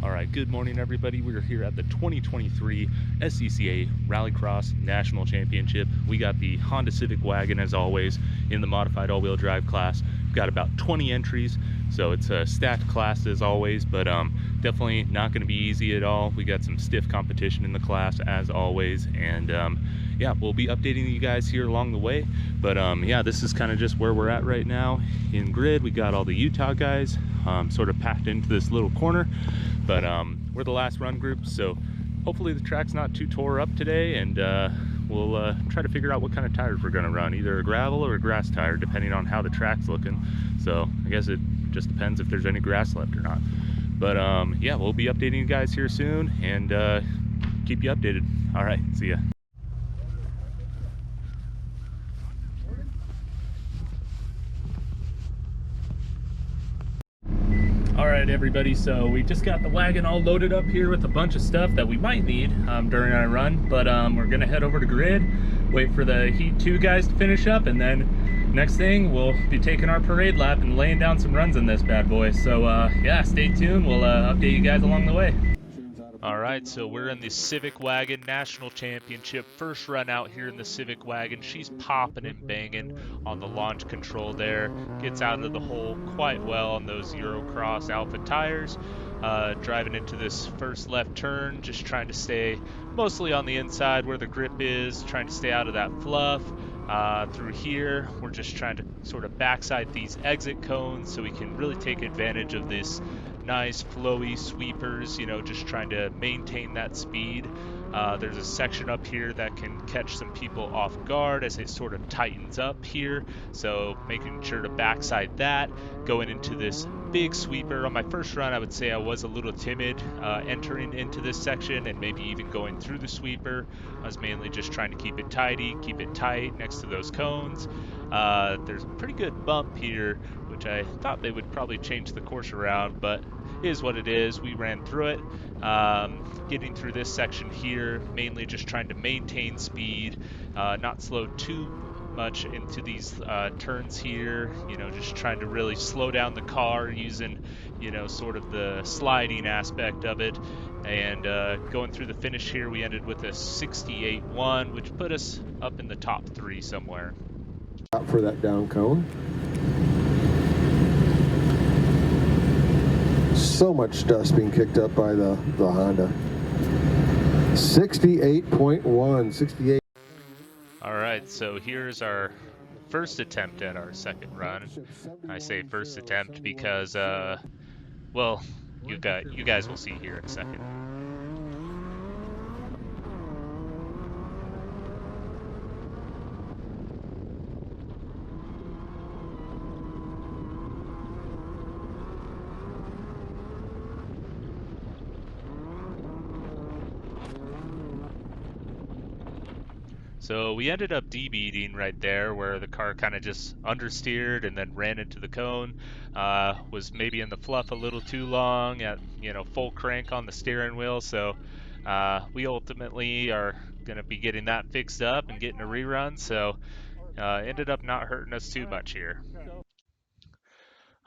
All right, good morning, everybody. We're here at the 2023 SCCA Rallycross National Championship. We got the Honda Civic Wagon, as always, in the modified all-wheel drive class. We've got about 20 entries, so it's a stacked class as always, but definitely not going to be easy at all. We got some stiff competition in the class, as always, and yeah, we'll be updating you guys here along the way. But yeah, this is kind of just where we're at right now in grid. We got all the Utah guys sort of packed into this little corner. But we're the last run group, so hopefully the track's not too tore up today, and we'll try to figure out what kind of tires we're going to run, either a gravel or a grass tire, depending on how the track's looking. So I guess it just depends if there's any grass left or not. But yeah, we'll be updating you guys here soon, and keep you updated. All right, see ya. All right, everybody, so we just got the wagon all loaded up here with a bunch of stuff that we might need during our run, but we're gonna head over to grid, wait for the Heat 2 guys to finish up, and then next thing we'll be taking our parade lap and laying down some runs in this bad boy. So yeah, stay tuned. We'll update you guys along the way. All right, so we're in the Civic Wagon National Championship. First run out here in the Civic Wagon. She's popping and banging on the launch control there. Gets out of the hole quite well on those Rallycross Alpha tires. Driving into this first left turn, just trying to stay mostly on the inside where the grip is, trying to stay out of that fluff. Through here, we're just trying to sort of backside these exit cones so we can really take advantage of this nice flowy sweepers, you know, just trying to maintain that speed. There's a section up here that can catch some people off guard as it sort of tightens up here, so making sure to backside that. Going into this big sweeper. On my first run, I would say I was a little timid entering into this section and maybe even going through the sweeper. I was mainly just trying to keep it tidy, keep it tight next to those cones. There's a pretty good bump here, which I thought they would probably change the course around, but it is what it is. We ran through it. Getting through this section here, mainly just trying to maintain speed, not slow too much into these turns here, you know, just trying to really slow down the car using, you know, sort of the sliding aspect of it. And going through the finish here, we ended with a 68.1, which put us up in the top 3 somewhere. Out for that down cone. So much dust being kicked up by the Honda. 68.1, 68. All right, so here's our first attempt at our second run. I say first attempt because, well, you guys will see here in a second. So we ended up debeating right there where the car kind of just understeered and then ran into the cone. Was maybe in the fluff a little too long at, you know, full crank on the steering wheel. So we ultimately are going to be getting that fixed up and getting a rerun. So ended up not hurting us too much here.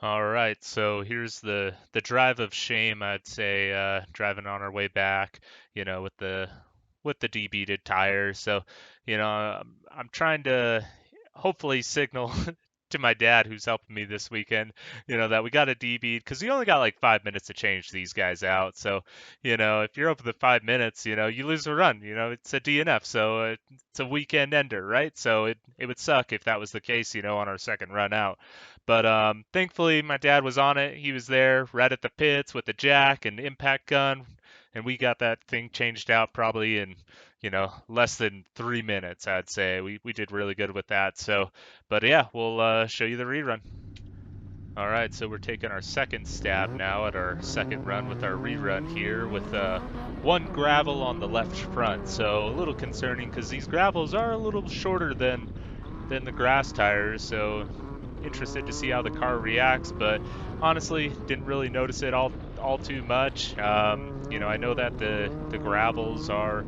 All right, so here's the drive of shame, I'd say, driving on our way back, you know, with the debeated tires. So, you know, I'm trying to hopefully signal to my dad, who's helping me this weekend, you know, that we got a debeat, because you only got like 5 minutes to change these guys out. So, you know, if you're over the 5 minutes, you know, you lose a run. You know, it's a DNF, so it's a weekend ender, right? So it would suck if that was the case, you know, on our second run out. But thankfully, my dad was on it. He was there right at the pits with the jack and impact gun, and we got that thing changed out probably in, you know, less than 3 minutes, I'd say. We did really good with that. So, but yeah, we'll show you the rerun. All right, so we're taking our second stab now at our second run with our rerun here with one gravel on the left front. So a little concerning because these gravels are a little shorter than the grass tires. So interested to see how the car reacts, but honestly didn't really notice it all too much. You know, I know that the gravels are,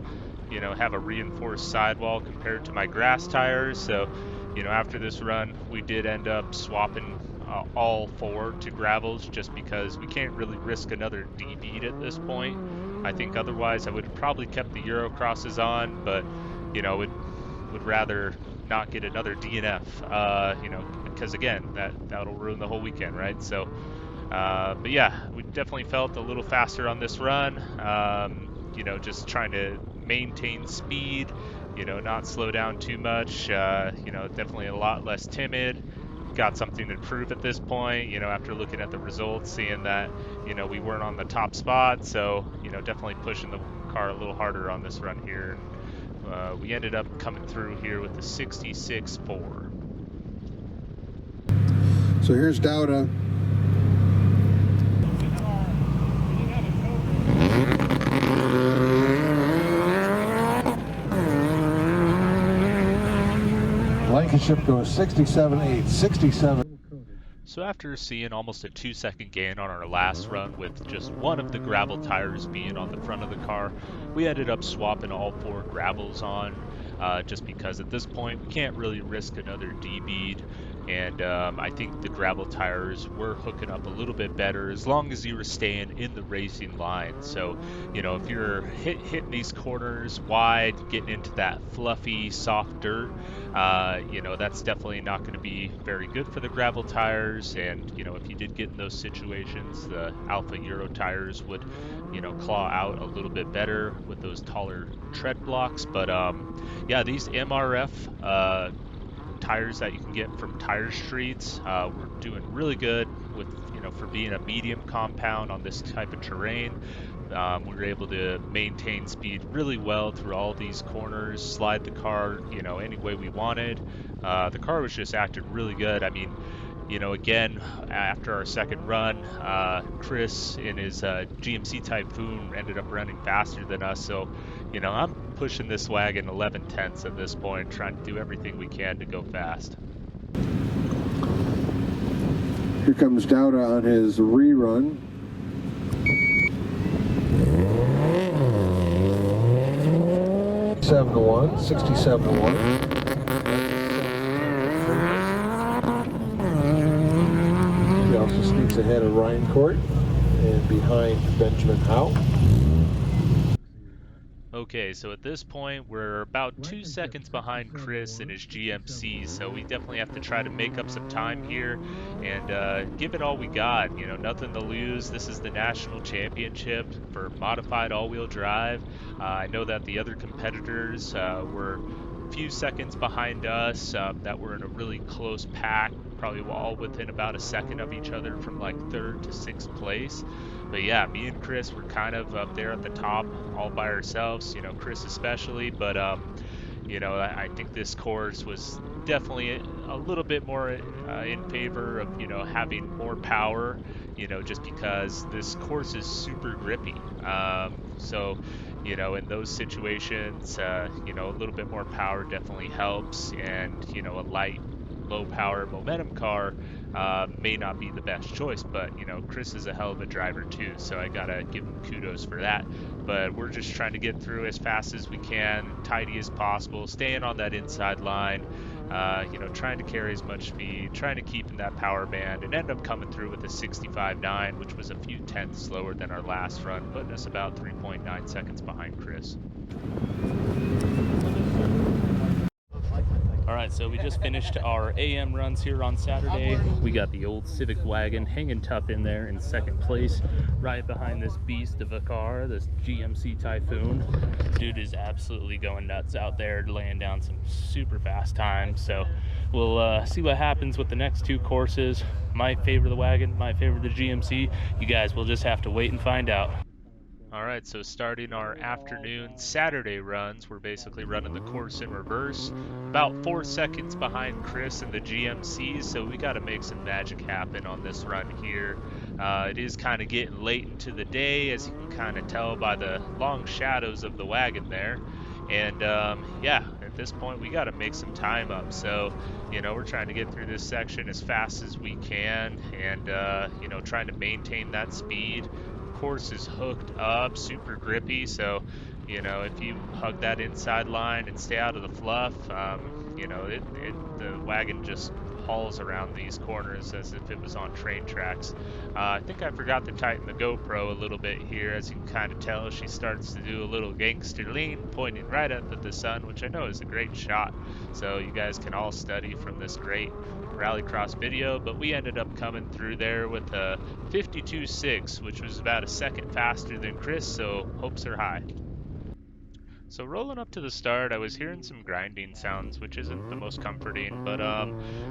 you know, have a reinforced sidewall compared to my grass tires. So, you know, after this run, we did end up swapping all four to gravels, just because we can't really risk another D-beat at this point. I think otherwise I would have probably kept the Euro crosses on, but would rather not get another DNF, because again, that'll ruin the whole weekend, right? So, but yeah, we definitely felt a little faster on this run. Just trying to maintain speed, not slow down too much. Definitely a lot less timid. Got something to prove at this point, after looking at the results, seeing that, we weren't on the top spot. So, definitely pushing the car a little harder on this run here. And we ended up coming through here with the 66.4. So here's Dowda. Blankenship goes 67.8, 67. So after seeing almost a 2-second gain on our last run with just one of the gravel tires being on the front of the car, we ended up swapping all four gravels on, just because at this point we can't really risk another D-bead. And I think the gravel tires were hooking up a little bit better as long as you were staying in the racing line. So, if you're hitting these corners wide, getting into that fluffy, soft dirt, that's definitely not going to be very good for the gravel tires. And, if you did get in those situations, the Alpha Euro tires would, claw out a little bit better with those taller tread blocks. But, yeah, these MRF tires that you can get from Tire Streets were doing really good with, for being a medium compound on this type of terrain. We were able to maintain speed really well through all these corners, slide the car, any way we wanted. The car was just acting really good. I mean, again, after our second run, Chris in his GMC Typhoon ended up running faster than us. So, I'm pushing this wagon 11/10ths at this point, trying to do everything we can to go fast. Here comes Dowda on his rerun. Seven to 1, 67 to 1. He also sneaks ahead of Ryan Court and behind Benjamin Howe. Okay, so at this point, we're about 2 seconds behind Chris in his GMC, so we definitely have to try to make up some time here and give it all we got. Nothing to lose. This is the national championship for modified all-wheel drive. I know that the other competitors were a few seconds behind us, that were in a really close pack, probably all within about a second of each other from like 3rd to 6th place. But yeah, me and Chris were kind of up there at the top all by ourselves, Chris especially. But, I think this course was definitely a little bit more in favor of, having more power, just because this course is super grippy. So, in those situations, a little bit more power definitely helps. And, a light, low power momentum car may not be the best choice, but Chris is a hell of a driver too, so I gotta give him kudos for that. But we're just trying to get through as fast as we can, tidy as possible, staying on that inside line, trying to carry as much speed, trying to keep in that power band, and end up coming through with a 65.9, which was a few tenths slower than our last run, putting us about 3.9 seconds behind Chris. Alright, so we just finished our AM runs here on Saturday. We got the old Civic wagon hanging tough in there in 2nd place, right behind this beast of a car, this GMC Typhoon. Dude is absolutely going nuts out there, laying down some super fast times. So we'll see what happens with the next 2 courses. Might favor the wagon, might favor the GMC. You guys will just have to wait and find out. Alright, so starting our afternoon Saturday runs, we're basically running the course in reverse. About 4 seconds behind Chris and the GMC, so we got to make some magic happen on this run here. It is kind of getting late into the day, as you can kind of tell by the long shadows of the wagon there. And yeah, at this point we got to make some time up. So, we're trying to get through this section as fast as we can and, trying to maintain that speed. Course is hooked up, super grippy, so if you hug that inside line and stay out of the fluff, the wagon just hauls around these corners as if it was on train tracks. I think I forgot to tighten the GoPro a little bit here. As you can kind of tell, she starts to do a little gangster lean, pointing right up at the sun, which I know is a great shot. So you guys can all study from this great Rallycross video, but we ended up coming through there with a 52.6, which was about a second faster than Chris, so hopes are high. So rolling up to the start, I was hearing some grinding sounds, which isn't the most comforting, but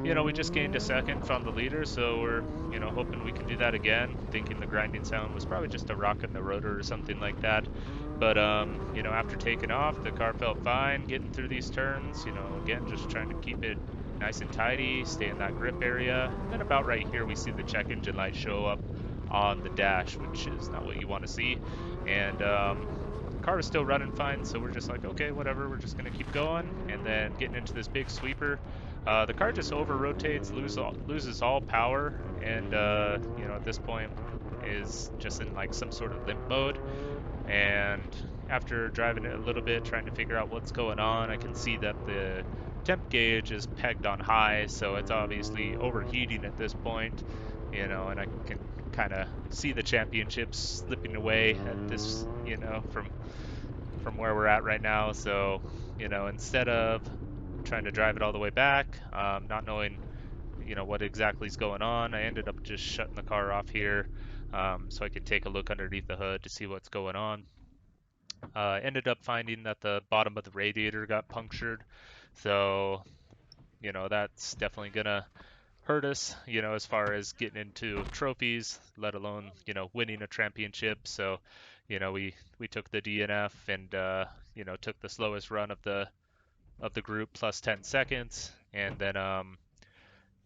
you know, we just gained a second, found the leader, so we're, you know, hoping we can do that again, thinking the grinding sound was probably just a rock in the rotor or something like that. But you know, after taking off, the car felt fine getting through these turns, you know, again, just trying to keep it nice and tidy, stay in that grip area. And then about right here, we see the check engine light show up on the dash, which is not what you want to see. And car was still running fine, so we're just like, okay, whatever, we're just gonna keep going. And then getting into this big sweeper, the car just over rotates, loses all power, and you know, at this point is just in like some sort of limp mode. And after driving it a little bit, trying to figure out what's going on, I can see that the temp gauge is pegged on high, so it's obviously overheating at this point, you know, and I can kind of see the championships slipping away at this, you know, from where we're at right now. So, you know, instead of trying to drive it all the way back, not knowing, you know, what exactly is going on, I ended up just shutting the car off here, so I could take a look underneath the hood to see what's going on. Ended up finding that the bottom of the radiator got punctured, so, you know, that's definitely gonna hurt us, you know, as far as getting into trophies, let alone, you know, winning a championship. So, you know, we took the DNF and you know, took the slowest run of the group plus 10 seconds, and then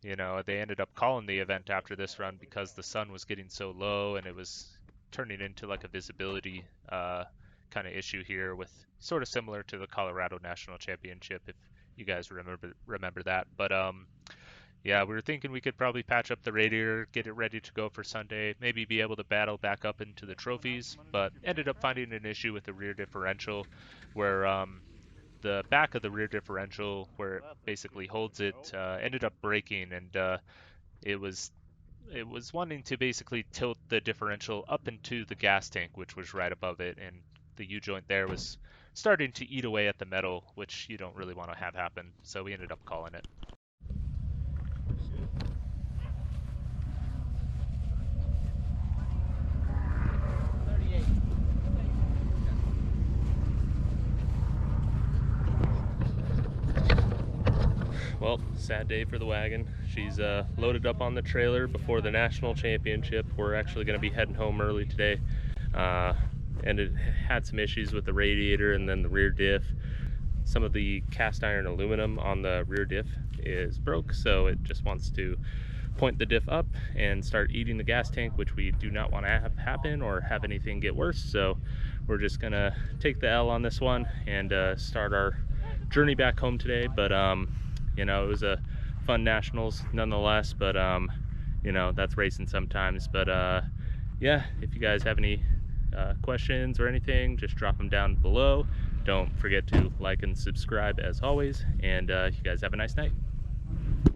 you know, they ended up calling the event after this run because the sun was getting so low and it was turning into like a visibility kind of issue here, with sort of similar to the Colorado National Championship, if you guys remember that. But yeah, we were thinking we could probably patch up the radiator, get it ready to go for Sunday, maybe be able to battle back up into the trophies, but ended up finding an issue with the rear differential where the back of the rear differential, where it basically holds it, ended up breaking, and it was wanting to basically tilt the differential up into the gas tank, which was right above it, and the U-joint there was starting to eat away at the metal, which you don't really want to have happen, so we ended up calling it. Well, sad day for the wagon. She's loaded up on the trailer before the national championship. We're actually going to be heading home early today. And it had some issues with the radiator and then the rear diff. Some of the cast iron aluminum on the rear diff is broke, so it just wants to point the diff up and start eating the gas tank, which we do not want to have happen or have anything get worse. So we're just gonna take the L on this one and start our journey back home today. But you know, it was a fun nationals nonetheless, but you know, that's racing sometimes. But yeah, if you guys have any questions or anything, just drop them down below. Don't forget to like and subscribe as always, and you guys have a nice night.